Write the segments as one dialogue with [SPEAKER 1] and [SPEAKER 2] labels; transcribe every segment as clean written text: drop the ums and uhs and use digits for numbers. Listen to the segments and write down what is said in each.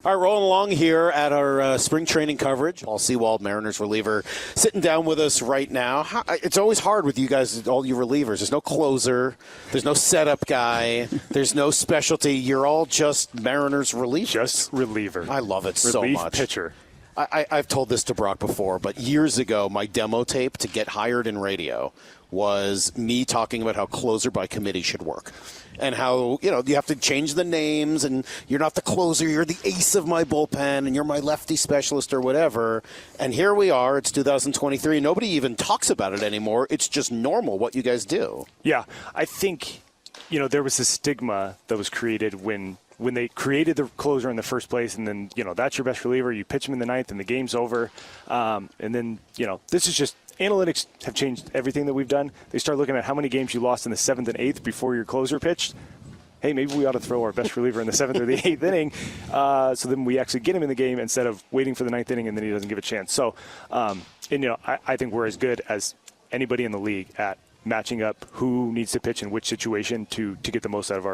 [SPEAKER 1] All right, rolling along here at our spring training coverage. Paul Sewald, Mariners reliever, sitting down with us right now. It's always hard with you guys, all you relievers. There's no closer. There's no setup guy. There's no specialty. You're all just Mariners relievers.
[SPEAKER 2] Just reliever.
[SPEAKER 1] I love it so
[SPEAKER 2] Relief
[SPEAKER 1] much.
[SPEAKER 2] pitcher.
[SPEAKER 1] I've told this to Brock before, but years ago, my demo tape to get hired in radio was me talking about how closer by committee should work. And how, you have to change the names, and you're not the closer, you're the ace of my bullpen, and you're my lefty specialist or whatever. And here we are, it's 2023. Nobody even talks about it anymore. It's just normal what you guys do.
[SPEAKER 2] Yeah, I think, there was this stigma that was created when they created the closer in the first place, and then, that's your best reliever. You pitch him in the ninth, and the game's over. And then, this is just analytics have changed everything that we've done. They start looking at how many games you lost in the 7th and 8th before your closer pitched. Hey, maybe we ought to throw our best reliever in the 7th or the 8th inning, so then we actually get him in the game instead of waiting for the 9th inning and then he doesn't give a chance. So, I think we're as good as anybody in the league at matching up who needs to pitch in which situation to get the most out of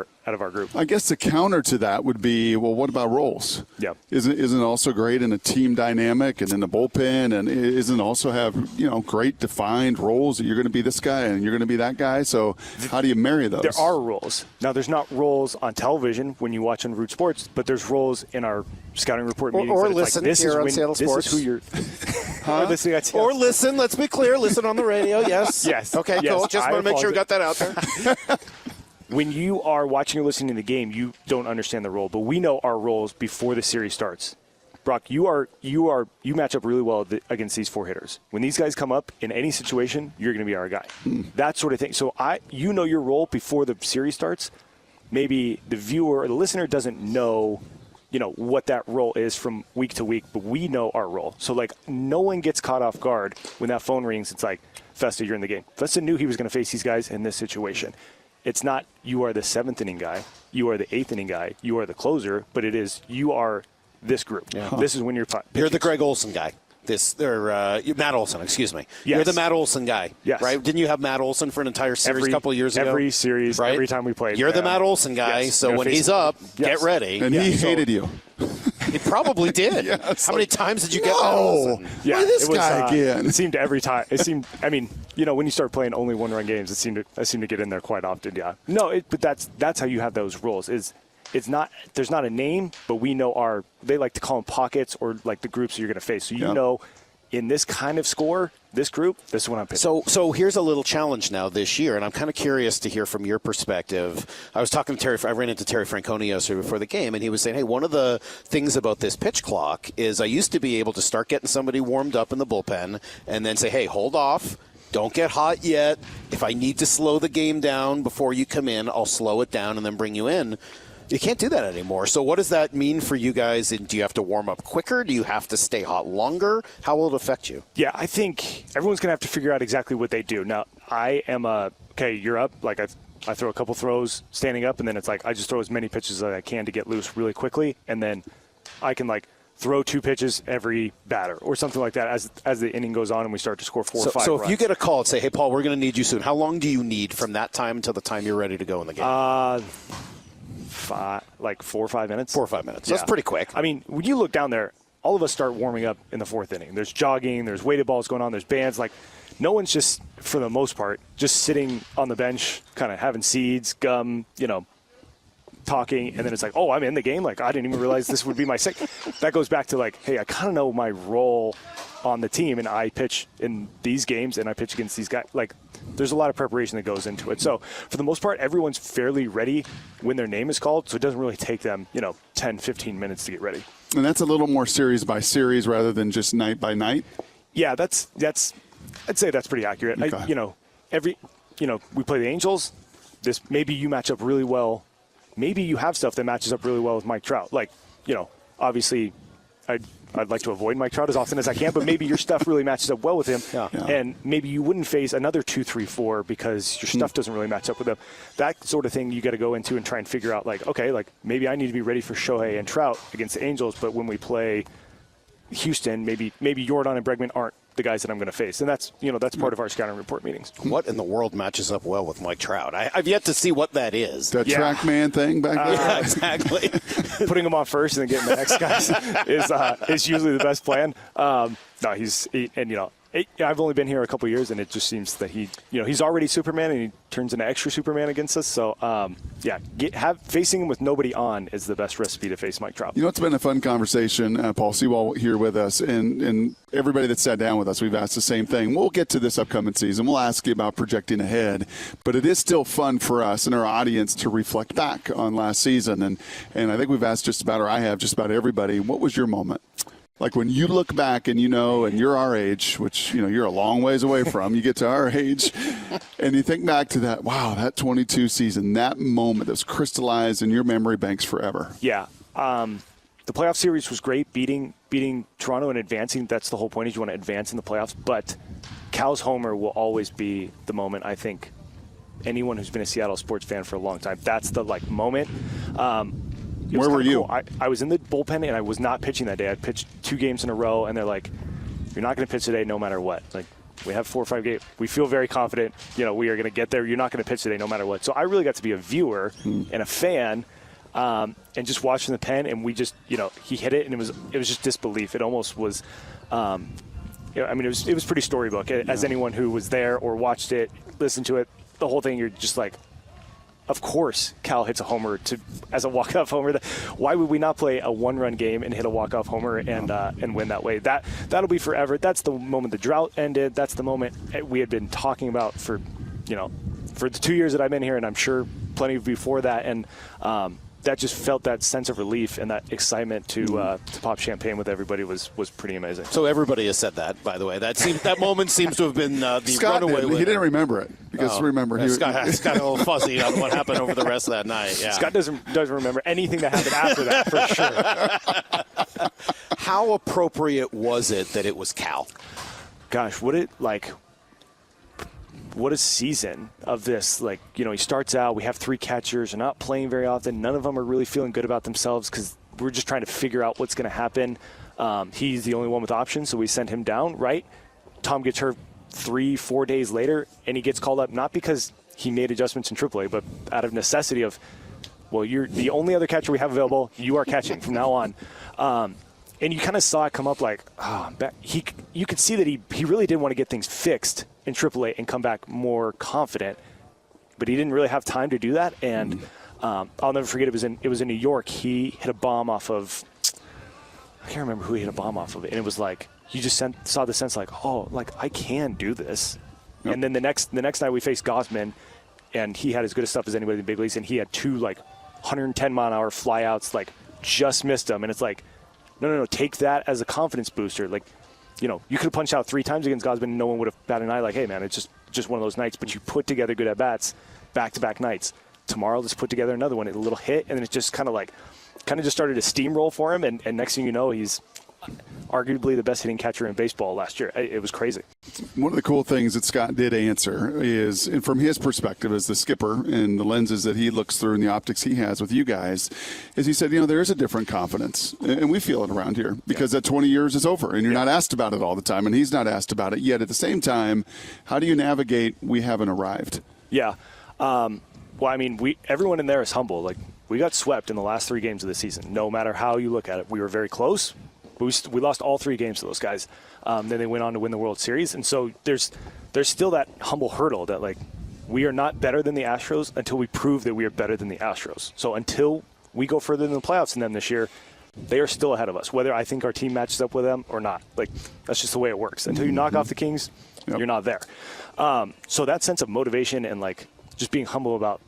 [SPEAKER 2] our group.
[SPEAKER 3] I guess the counter to that would be, well, what about roles?
[SPEAKER 2] Yeah.
[SPEAKER 3] Isn't it also great in a team dynamic and in the bullpen, and isn't it also have, great defined roles that you're going to be this guy and you're going to be that guy? So how do you marry those?
[SPEAKER 2] There are roles. Now, there's not roles on television when you watch on Root Sports, but there's roles in our scouting report meetings.
[SPEAKER 1] Or listen here on Seattle Sports.
[SPEAKER 2] This is who you're
[SPEAKER 1] Or listen, let's be clear, listen on the radio, yes.
[SPEAKER 2] Yes.
[SPEAKER 1] Okay,
[SPEAKER 2] yes.
[SPEAKER 1] cool. Just want to make sure we got that out there.
[SPEAKER 2] When you are watching or listening to the game, you don't understand the role, but we know our roles before the series starts. Brock, you match up really well against these four hitters. When these guys come up in any situation, you're going to be our guy. That sort of thing. So you know your role before the series starts. Maybe the viewer or the listener doesn't know, what that role is from week to week, but we know our role. So, no one gets caught off guard when that phone rings. It's like, Festa, you're in the game. Festa knew he was going to face these guys in this situation. It's not you are the 7th inning guy, you are the 8th inning guy, you are the closer, but it is you are this group. Yeah. This is when you're pitching.
[SPEAKER 1] You're the Greg Olson guy. Matt Olson, excuse me.
[SPEAKER 2] Yes.
[SPEAKER 1] You're the Matt Olson guy,
[SPEAKER 2] yes.
[SPEAKER 1] Right? Didn't you have Matt Olson for an entire series a couple of years ago?
[SPEAKER 2] Every series, right? Every time we played.
[SPEAKER 1] You're the Matt Olson guy,
[SPEAKER 2] yes.
[SPEAKER 1] so when he's up, get ready.
[SPEAKER 3] And he hated you.
[SPEAKER 1] He probably did. How many times did you get Matt Olson?
[SPEAKER 3] Yeah, this guy again.
[SPEAKER 2] It seemed every time. When you start playing only one-run games, I seem to get in there quite often, yeah. No, but that's how you have those rules. There's not a name, but we know they like to call them pockets or like the groups you're going to face. So know in this kind of score, this group, this is what I'm pitching.
[SPEAKER 1] So here's a little challenge now this year, and I'm kind of curious to hear from your perspective. I was talking to Terry. I ran into Terry Franconi yesterday before the game, and he was saying, hey, one of the things about this pitch clock is I used to be able to start getting somebody warmed up in the bullpen and then say, hey, hold off. Don't get hot yet. If I need to slow the game down before you come in, I'll slow it down and then bring you in. You can't do that anymore. So what does that mean for you guys? Do you have to warm up quicker? Do you have to stay hot longer? How will it affect you?
[SPEAKER 2] Yeah, I think everyone's going to have to figure out exactly what they do. Now, I am okay, you're up. I throw a couple throws standing up, and then it's like I just throw as many pitches as I can to get loose really quickly, and then I can throw 2 pitches every batter or something like that as the inning goes on and we start to score 4 or 5
[SPEAKER 1] So
[SPEAKER 2] runs.
[SPEAKER 1] If you get a call and say, hey, Paul, we're going to need you soon, how long do you need from that time until the time you're ready to go in the game?
[SPEAKER 2] 4 or 5 minutes.
[SPEAKER 1] 4 or 5 minutes.
[SPEAKER 2] Yeah.
[SPEAKER 1] That's pretty quick.
[SPEAKER 2] When you look down there, all of us start warming up in the 4th inning. There's jogging, there's weighted balls going on, there's bands. No one's just, for the most part, just sitting on the bench, kind of having seeds, gum, talking, and then it's like, oh, I'm in the game. I didn't even realize this would be my second. That goes back to hey, I kind of know my role on the team, and I pitch in these games, and I pitch against these guys. There's a lot of preparation that goes into it. So for the most part, everyone's fairly ready when their name is called, so it doesn't really take them, 10, 15 minutes to get ready.
[SPEAKER 3] And that's a little more series by series rather than just night by night?
[SPEAKER 2] Yeah, that's I'd say that's pretty accurate.
[SPEAKER 3] Okay.
[SPEAKER 2] We play the Angels. Maybe you match up really well. Maybe you have stuff that matches up really well with Mike Trout. Obviously, I'd like to avoid Mike Trout as often as I can, but maybe your stuff really matches up well with him.
[SPEAKER 1] Yeah.
[SPEAKER 2] And maybe you wouldn't face another 2, 3, 4 because your stuff doesn't really match up with them. That sort of thing you got to go into and try and figure out, maybe I need to be ready for Shohei and Trout against the Angels, but when we play Houston, maybe Jordan and Bregman aren't the guys that I'm going to face. And that's part of our scouting report meetings.
[SPEAKER 1] What in the world matches up well with Mike Trout? I've yet to see what that is.
[SPEAKER 3] That TrackMan thing back there?
[SPEAKER 1] Yeah, exactly.
[SPEAKER 2] Putting him on first and then getting the next guys is usually the best plan. I've only been here a couple of years, and it just seems that he's already Superman, and he turns into extra Superman against us. So, facing him with nobody on is the best recipe to face Mike Trout.
[SPEAKER 3] It's been a fun conversation. Paul Sewald here with us, and everybody that sat down with us, we've asked the same thing. We'll get to this upcoming season. We'll ask you about projecting ahead, but it is still fun for us and our audience to reflect back on last season. And I think we've asked I have just about everybody, what was your moment? Like when you look back and and you're our age, which, you're a long ways away from, you get to our age, and you think back to that 22 season, that moment that was crystallized in your memory banks forever.
[SPEAKER 2] Yeah. The playoff series was great, beating Toronto and advancing. That's the whole point, is you want to advance in the playoffs. But Cal's homer will always be the moment, I think, anyone who's been a Seattle sports fan for a long time, that's the moment.
[SPEAKER 3] Where were you?
[SPEAKER 2] Cool. I was in the bullpen, and I was not pitching that day. I pitched 2 games in a row, and they're like, you're not going to pitch today no matter what. Like, we have 4 or 5 games. We feel very confident, we are going to get there. You're not going to pitch today no matter what. So I really got to be a viewer and a fan, and just watching the pen, and we just, he hit it, and it was just disbelief. It almost was, it was pretty storybook. As anyone who was there or watched it, listened to it, the whole thing, you're just like, of course, Cal hits a homer as a walk-off homer. Why would we not play a 1-run game and hit a walk-off homer and win that way? That'll be forever. That's the moment the drought ended. That's the moment we had been talking about for the 2 years that I've been here, and I'm sure plenty before that. And that just felt that sense of relief and that excitement to pop champagne with everybody was pretty amazing.
[SPEAKER 1] So everybody has said that, by the way. That moment seems to have been the
[SPEAKER 3] Scott
[SPEAKER 1] runaway winner.
[SPEAKER 3] He didn't remember it because
[SPEAKER 1] Scott got a little fuzzy on what happened over the rest of that night. Yeah.
[SPEAKER 2] Scott doesn't remember anything that happened after that, for sure.
[SPEAKER 1] How appropriate was it that it was Cal?
[SPEAKER 2] Gosh, what a season of this. He starts out, we have 3 catchers, they're not playing very often. None of them are really feeling good about themselves because we're just trying to figure out what's going to happen. He's the only one with options, so we send him down, right? Tom gets hurt 3-4 days later, and he gets called up not because he made adjustments in AAA, but out of necessity of, well, you're the only other catcher we have available. You are catching from now on. And you kind of saw it come up you could see that he really did want to get things fixed in AAA and come back more confident, but he didn't really have time to do that. And I'll never forget, it was in New York. He hit a bomb off of, I can't remember who he hit a bomb off of, and it was like you just saw the sense I can do this. Yep. And then the next night we faced Gosman, and he had as good a stuff as anybody in the big leagues, and he had 2 110-mile-an-hour flyouts, just missed them, and it's like, no, take that as a confidence booster. You could have punched out 3 times against Gosman and no one would have batted an eye hey, man, it's just one of those nights. But you put together good at-bats back-to-back nights. Tomorrow, let's put together another one, a little hit, and then it just kind of just started a steamroll for him, and next thing you know, he's arguably the best hitting catcher in baseball last year. It was crazy.
[SPEAKER 3] One of the cool things that Scott did answer is, and from his perspective as the skipper and the lenses that he looks through and the optics he has with you guys, is he said, there is a different confidence, and we feel it around here because that 20 years is over, and you're not asked about it all the time, and he's not asked about it yet. At the same time, how do you navigate we haven't arrived?
[SPEAKER 2] Yeah. Everyone in there is humble. We got swept in the last 3 games of the season. No matter how you look at it, we were very close. We lost all 3 games to those guys. Then they went on to win the World Series. And so there's still that humble hurdle that, we are not better than the Astros until we prove that we are better than the Astros. So until we go further than the playoffs than them this year, they are still ahead of us, whether I think our team matches up with them or not. That's just the way it works. Until you knock off the Kings, you're not there. So that sense of motivation and, just being humble about,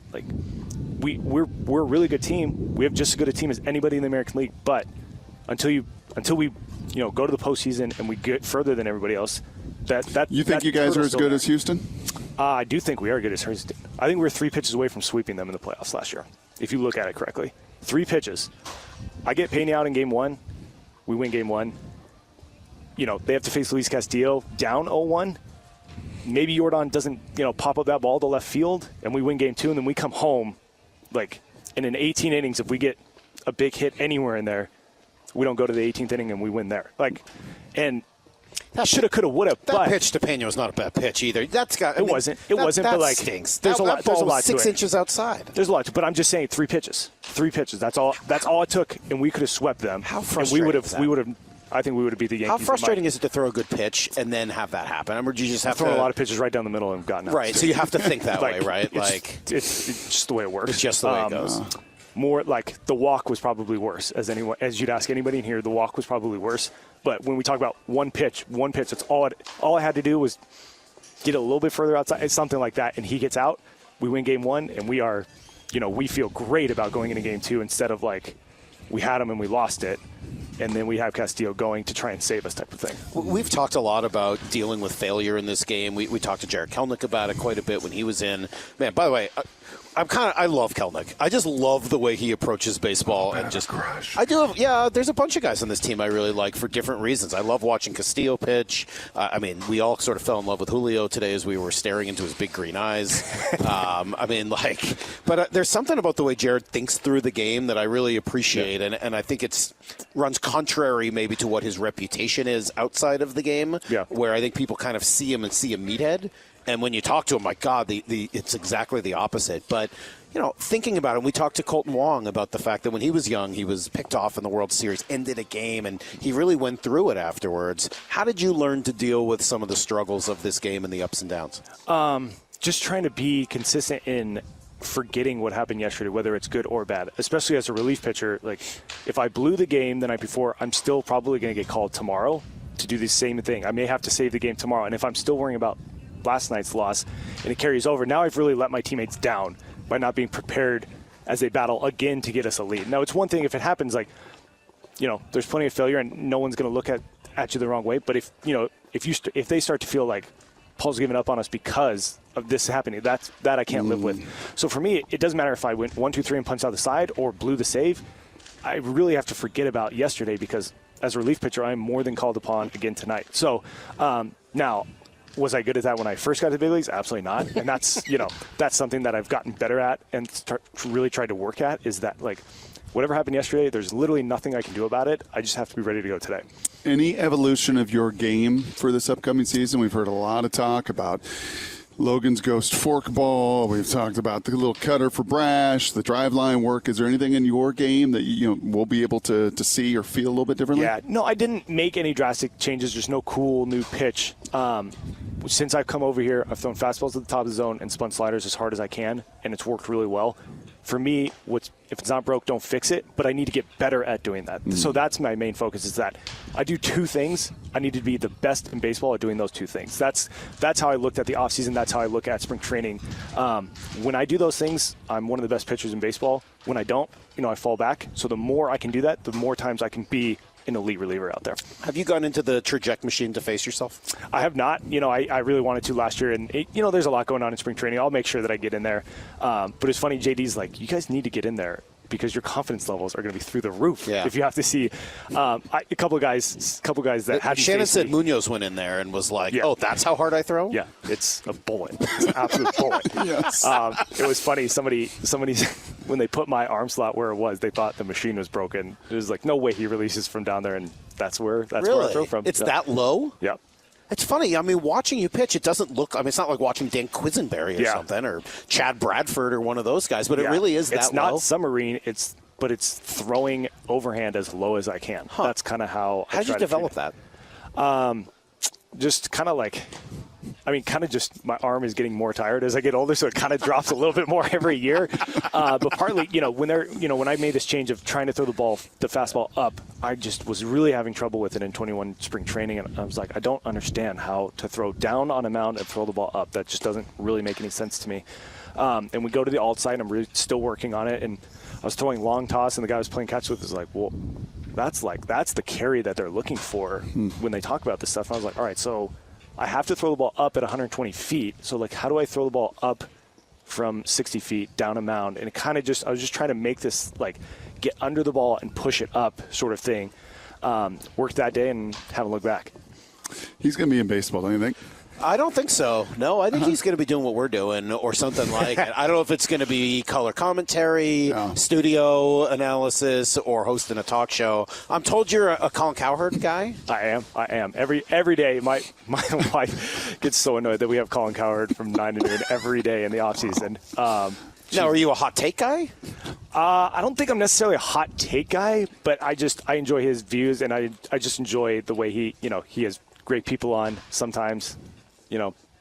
[SPEAKER 2] we're a really good team. We have just as good a team as anybody in the American League. But until we go to the postseason and we get further than everybody else,
[SPEAKER 3] you think you guys are as good as Houston?
[SPEAKER 2] I do think we are good as Houston. I think we're 3 pitches away from sweeping them in the playoffs last year, if you look at it correctly. 3 pitches. I get Pena out in game 1. We win game 1. They have to face Luis Castillo down 0-1. Maybe Jordan doesn't, pop up that ball to left field, and we win game 2, and then we come home, in 18 innings, if we get a big hit anywhere in there, we don't go to the 18th inning and we win there. And Shoulda, coulda, woulda.
[SPEAKER 1] That pitch to Pena was not a bad pitch either.
[SPEAKER 2] It wasn't. It wasn't.
[SPEAKER 1] That
[SPEAKER 2] But like,
[SPEAKER 1] stinks.
[SPEAKER 2] There's a lot. There's a lot to it.
[SPEAKER 1] 6 inches outside.
[SPEAKER 2] There's a lot. But I'm just saying, 3 pitches. 3 pitches. That's all it took, and we could have swept them.
[SPEAKER 1] How frustrating is that?
[SPEAKER 2] We would have. I think we would have beat the Yankees.
[SPEAKER 1] How frustrating is it to throw a good pitch and then have that happen? I mean, you just have
[SPEAKER 2] thrown a lot of pitches right down the middle and gotten out.
[SPEAKER 1] Right. So you have to think that way, right?
[SPEAKER 2] It's just the way it works.
[SPEAKER 1] It's just the way it goes.
[SPEAKER 2] More like the walk was probably worse. As you'd ask anybody in here, the walk was probably worse. But when we talk about one pitch, it's all I had to do was get a little bit further outside. It's something like that, and he gets out. We win game 1, and we are, we feel great about going into game 2 instead of like we had him and we lost it, and then we have Castillo going to try and save us type of thing.
[SPEAKER 1] We've talked a lot about dealing with failure in this game. We talked to Jared Kelnick about it quite a bit when he was in. Man, by the way, I love Kelnick. I just love the way he approaches baseball and just.
[SPEAKER 3] Crush.
[SPEAKER 1] I do. Yeah, there's a bunch of guys on this team I really like for different reasons. I love watching Castillo pitch. I mean, we all sort of fell in love with Julio today as we were staring into his big green eyes. But there's something about the way Jared thinks through the game that I really appreciate, and I think it's runs contrary maybe to what his reputation is outside of the game.
[SPEAKER 2] Yeah.
[SPEAKER 1] Where I think people kind of see him and see a meathead. And when you talk to him, my God, it's exactly the opposite. But, thinking about it, we talked to Colton Wong about the fact that when he was young, he was picked off in the World Series, ended a game, and he really went through it afterwards. How did you learn to deal with some of the struggles of this game and the ups and downs?
[SPEAKER 2] Just trying to be consistent in forgetting what happened yesterday, whether it's good or bad, especially as a relief pitcher. Like, if I blew the game the night before, I'm still probably going to get called tomorrow to do the same thing. I may have to save the game tomorrow. And if I'm still worrying about last night's loss and it carries over, now I've really let my teammates down by not being prepared as they battle again to get us a lead. Now, it's one thing if it happens, like, there's plenty of failure and no one's going to look at you the wrong way. But if they start to feel like Paul's giving up on us because of this happening, that I can't live with. So for me, it doesn't matter if I went 1, 2, 3 and punched out the side or blew the save. I really have to forget about yesterday because as a relief pitcher, I'm more than called upon again tonight. So now, was I good at that when I first got to the big leagues? Absolutely not. And that's, that's something that I've gotten better at and really tried to work at, is that, like, whatever happened yesterday, there's literally nothing I can do about it. I just have to be ready to go today.
[SPEAKER 3] Any evolution of your game for this upcoming season? We've heard a lot of talk about Logan's ghost forkball. We've talked about the little cutter for Brash, the drive line work. Is there anything in your game that we'll be able to see or feel a little bit differently?
[SPEAKER 2] Yeah, no, I didn't make any drastic changes. There's no cool new pitch. Since I've come over here, I've thrown fastballs at the top of the zone and spun sliders as hard as I can, and it's worked really well. For me, if it's not broke, don't fix it, but I need to get better at doing that. So that's my main focus, is that I do 2 things. I need to be the best in baseball at doing those 2 things. That's how I looked at the offseason. That's how I look at spring training. When I do those things, I'm one of the best pitchers in baseball. When I don't, I fall back. So the more I can do that, the more times I can be an elite reliever out there.
[SPEAKER 1] Have you gone into the traject machine to face yourself?
[SPEAKER 2] I have not. I really wanted to last year, and there's a lot going on in spring training. I'll make sure that I get in there. But it's funny, JD's like, you guys need to get in there because your confidence levels are going to be through the roof.
[SPEAKER 1] Yeah.
[SPEAKER 2] If you have to see a couple of guys that hadn't.
[SPEAKER 1] Shannon
[SPEAKER 2] faced
[SPEAKER 1] said
[SPEAKER 2] me.
[SPEAKER 1] Munoz went in there and was like,
[SPEAKER 2] Yeah.
[SPEAKER 1] "Oh, that's how hard I throw."
[SPEAKER 2] Yeah, it's a bullet. It's an absolute bullet.
[SPEAKER 3] Yes.
[SPEAKER 2] It was funny. Somebody, when they put my arm slot where it was, they thought the machine was broken. It was like, no way he releases from down there, and that's where I throw from.
[SPEAKER 1] It's
[SPEAKER 2] Yeah.
[SPEAKER 1] that low?
[SPEAKER 2] Yeah.
[SPEAKER 1] It's funny. I mean, watching you pitch, it doesn't look. I mean, it's not like watching Dan Quisenberry or
[SPEAKER 2] Yeah.
[SPEAKER 1] something, or Chad Bradford or one of those guys. But it
[SPEAKER 2] Yeah.
[SPEAKER 1] really is that
[SPEAKER 2] It's
[SPEAKER 1] low.
[SPEAKER 2] not submarine. But it's throwing overhand as low as I can.
[SPEAKER 1] Huh.
[SPEAKER 2] That's kind of how.
[SPEAKER 1] How did you develop that?
[SPEAKER 2] Just kind of like, just my arm is getting more tired as I get older, so it kind of drops a little bit more every year. But partly, when I made this change of trying to throw the fastball up, I just was really having trouble with it in 21 spring training, and I was like, I don't understand how to throw down on a mound and throw the ball up. That just doesn't really make any sense to me. And we go to the alt side, and I'm really still working on it, and I was throwing long toss, and the guy I was playing catch with was like, well, that's the carry that they're looking for when they talk about this stuff. And I was like, all right, so I have to throw the ball up at 120 feet. So, like, how do I throw the ball up from 60 feet down a mound? And I was just trying to make this, like, get under the ball and push it up sort of thing. Worked that day and haven't looked back.
[SPEAKER 3] He's going to be in baseball, don't you think?
[SPEAKER 1] I don't think so. No, I think he's going to be doing what we're doing or something like it. I don't know if it's going to be color commentary, studio analysis, or hosting a talk show. I'm told you're a Colin Cowherd guy.
[SPEAKER 2] I am. Every day, my wife gets so annoyed that we have Colin Cowherd from 9 to noon every day in the offseason.
[SPEAKER 1] Now, are you a hot take guy?
[SPEAKER 2] I don't think I'm necessarily a hot take guy, but I enjoy his views, and I just enjoy the way he has great people on sometimes.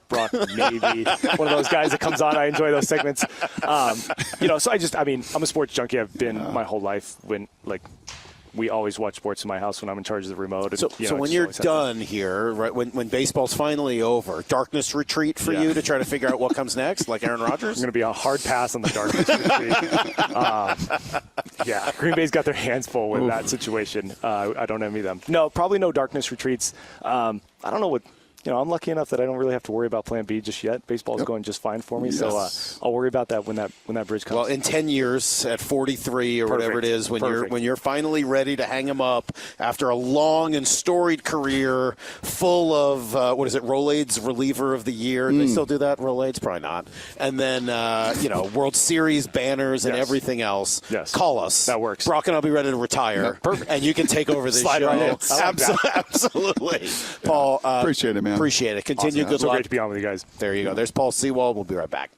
[SPEAKER 2] Brock, maybe one of those guys that comes on. I enjoy those segments. So I'm a sports junkie. I've been my whole life. We always watch sports in my house when I'm in charge of the remote. And,
[SPEAKER 1] so when you're done here, right, when baseball's finally over, darkness retreat for you to try to figure out what comes next, like Aaron Rodgers?
[SPEAKER 2] I'm going to be a hard pass on the darkness retreat. Green Bay's got their hands full with that situation. I don't envy them. No, probably no darkness retreats. I don't know what. I'm lucky enough that I don't really have to worry about Plan B just yet. Baseball's going just fine for me, so I'll worry about that when that bridge comes.
[SPEAKER 1] Well, in 10 years, at 43 or whatever it is, when you're finally ready to hang him up after a long and storied career full of Rolaids reliever of the year. Do they still do that? Rolaids, probably not. And then World Series banners and everything else.
[SPEAKER 2] Yes.
[SPEAKER 1] Call us.
[SPEAKER 2] That works.
[SPEAKER 1] Brock and I'll be ready to retire. Perfect. And you can take over this
[SPEAKER 2] Slide
[SPEAKER 1] show.
[SPEAKER 2] right in.
[SPEAKER 1] Absolutely. Paul,
[SPEAKER 3] appreciate it, man.
[SPEAKER 1] Appreciate it. Continue.
[SPEAKER 2] Awesome.
[SPEAKER 1] Good
[SPEAKER 2] So
[SPEAKER 1] luck.
[SPEAKER 2] great to be on with you guys.
[SPEAKER 1] There you go. There's Paul Sewald. We'll be right back.